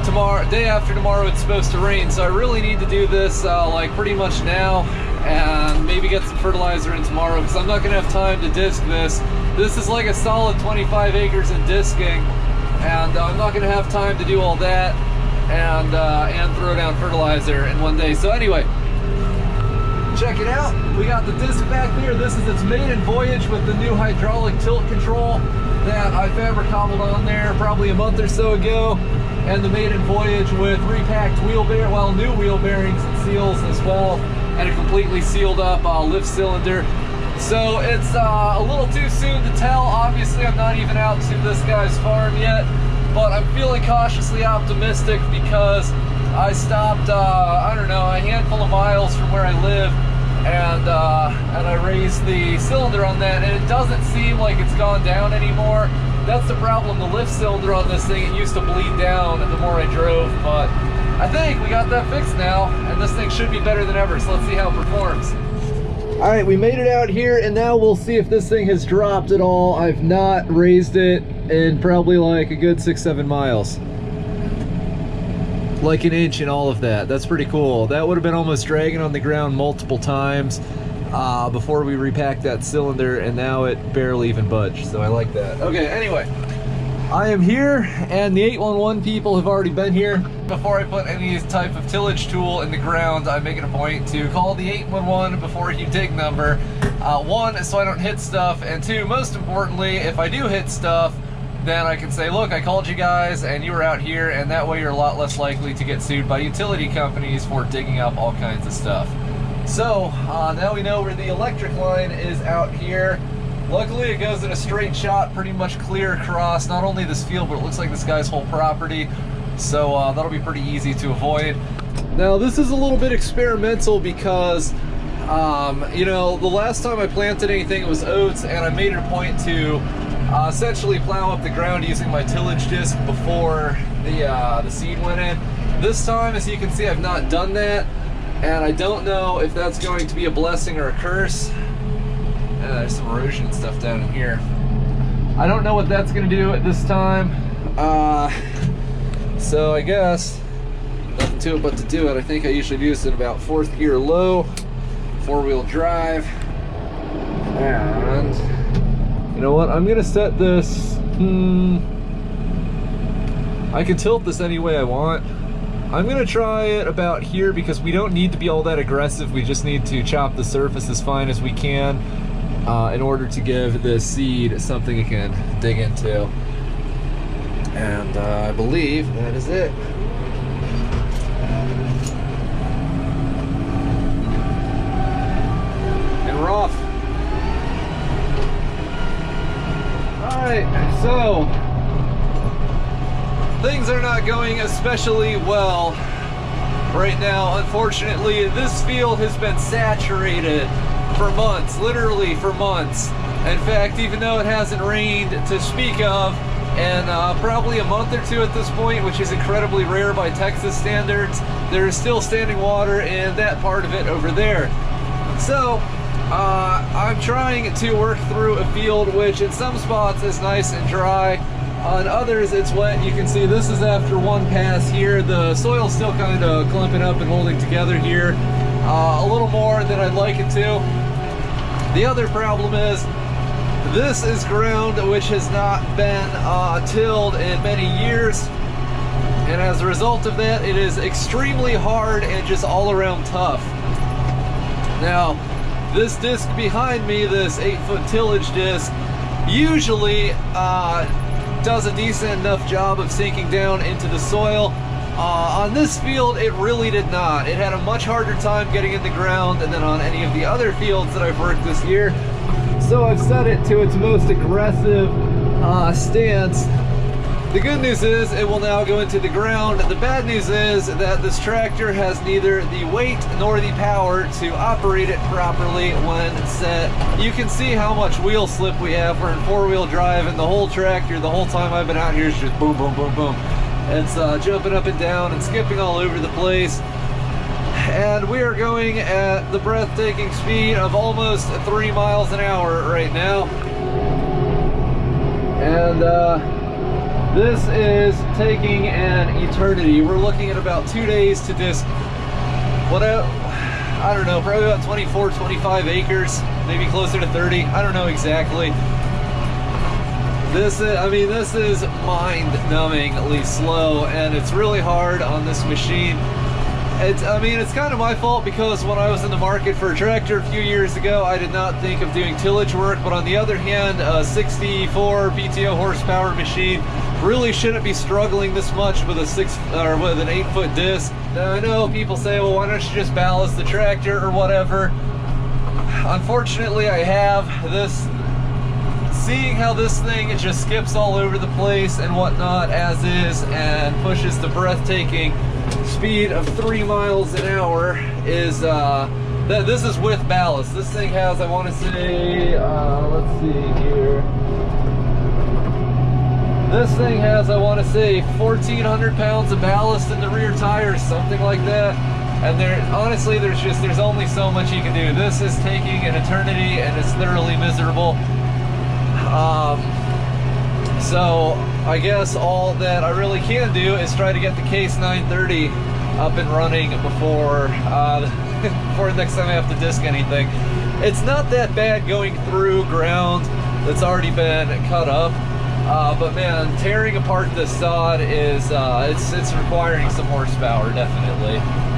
tomorrow, day after tomorrow, it's supposed to rain, so I really need to do this like pretty much now, and maybe get some fertilizer in tomorrow, because I'm not going to have time to disc this. This is like a solid 25 acres in disking, and I'm not going to have time to do all that and throw down fertilizer in one day. So anyway, check it out. We got the disc back there. This is its maiden voyage with the new hydraulic tilt control that I fabric cobbled on there probably a month or so ago, and the maiden voyage with repacked wheel bear, well, new wheel bearings and seals as well, and a completely sealed up lift cylinder. So it's a little too soon to tell. Obviously, I'm not even out to this guy's farm yet, but I'm feeling cautiously optimistic because I stopped, I don't know, a handful of miles from where I live, and I raised the cylinder on that, and it doesn't seem like it's gone down anymore. That's the problem. The lift cylinder on this thing, it used to bleed down the more I drove, but I think we got that fixed now, and this thing should be better than ever, so let's see how it performs. All right, we made it out here, and now we'll see if this thing has dropped at all. I've not raised it in probably like a good 6-7 miles. Like an inch and all of that. That's pretty cool. That would have been almost dragging on the ground multiple times before we repacked that cylinder, and now it barely even budged, so I like that. Okay, anyway, I am here, and the 811 people have already been here. Before I put any type of tillage tool in the ground, I'm making a point to call the 811 before you dig number. One, so I don't hit stuff, and two, most importantly, if I do hit stuff, then I can say, look, I called you guys and you were out here, and that way you're a lot less likely to get sued by utility companies for digging up all kinds of stuff. So now we know where the electric line is out here. Luckily it goes in a straight shot, pretty much clear across not only this field, but it looks like this guy's whole property. So that'll be pretty easy to avoid. Now this is a little bit experimental because you know, the last time I planted anything it was oats, and I made it a point to essentially plow up the ground using my tillage disc before the seed went in. This time, as you can see, I've not done that, and I don't know if that's going to be a blessing or a curse. There's some erosion and stuff down in here. I don't know what that's going to do at this time, so I guess nothing to it but to do it. I think I usually do this in about 4th gear low, 4-wheel drive, and you know what, I'm gonna set this, I can tilt this any way I want. I'm gonna try it about here because we don't need to be all that aggressive. We just need to chop the surface as fine as we can in order to give the seed something it can dig into. And I believe that is it. And rough. Alright, so things are not going especially well right now. Unfortunately, this field has been saturated for months, literally for months. In fact, even though it hasn't rained to speak of in probably a month or two at this point, which is incredibly rare by Texas standards, there is still standing water in that part of it over there. So I'm trying to work through a field which in some spots is nice and dry, on others it's wet. You can see this is after one pass here. The soil's still kind of clumping up and holding together here a little more than I'd like it to. The other problem is this is ground which has not been tilled in many years, and as a result of that it is extremely hard and just all around tough. Now this disc behind me, this 8-foot tillage disc, usually does a decent enough job of sinking down into the soil. On this field, it really did not. It had a much harder time getting in the ground than on any of the other fields that I've worked this year. So I've set it to its most aggressive stance. The good news is it will now go into the ground. The bad news is that this tractor has neither the weight nor the power to operate it properly when set. You can see how much wheel slip we have. We're in 4-wheel drive, and the whole tractor, the whole time I've been out here, is just boom, boom, boom, boom. It's jumping up and down and skipping all over the place. And we are going at the breathtaking speed of almost 3 miles an hour right now. And this is taking an eternity. We're looking at about 2 days to disc. I don't know, probably about 24, 25 acres, maybe closer to 30. I don't know exactly. This is mind-numbingly slow, and it's really hard on this machine. It's kind of my fault, because when I was in the market for a tractor a few years ago, I did not think of doing tillage work. But on the other hand, a 64 PTO horsepower machine really shouldn't be struggling this much with with an 8-foot disc. Now, I know people say, well, why don't you just ballast the tractor or whatever? Unfortunately, I have this. Seeing how this thing, it just skips all over the place and whatnot as is, and pushes the breathtaking speed of 3 miles an hour, is this is with ballast. This thing has, I want to say, let's see here. This thing has, I want to say, 1,400 pounds of ballast in the rear tires, something like that. And honestly, there's only so much you can do. This is taking an eternity, and it's thoroughly miserable. So I guess all that I really can do is try to get the Case 930 up and running before before next time I have to disc anything. It's not that bad going through ground that's already been cut up, but man, tearing apart the sod is it's requiring some horsepower, definitely.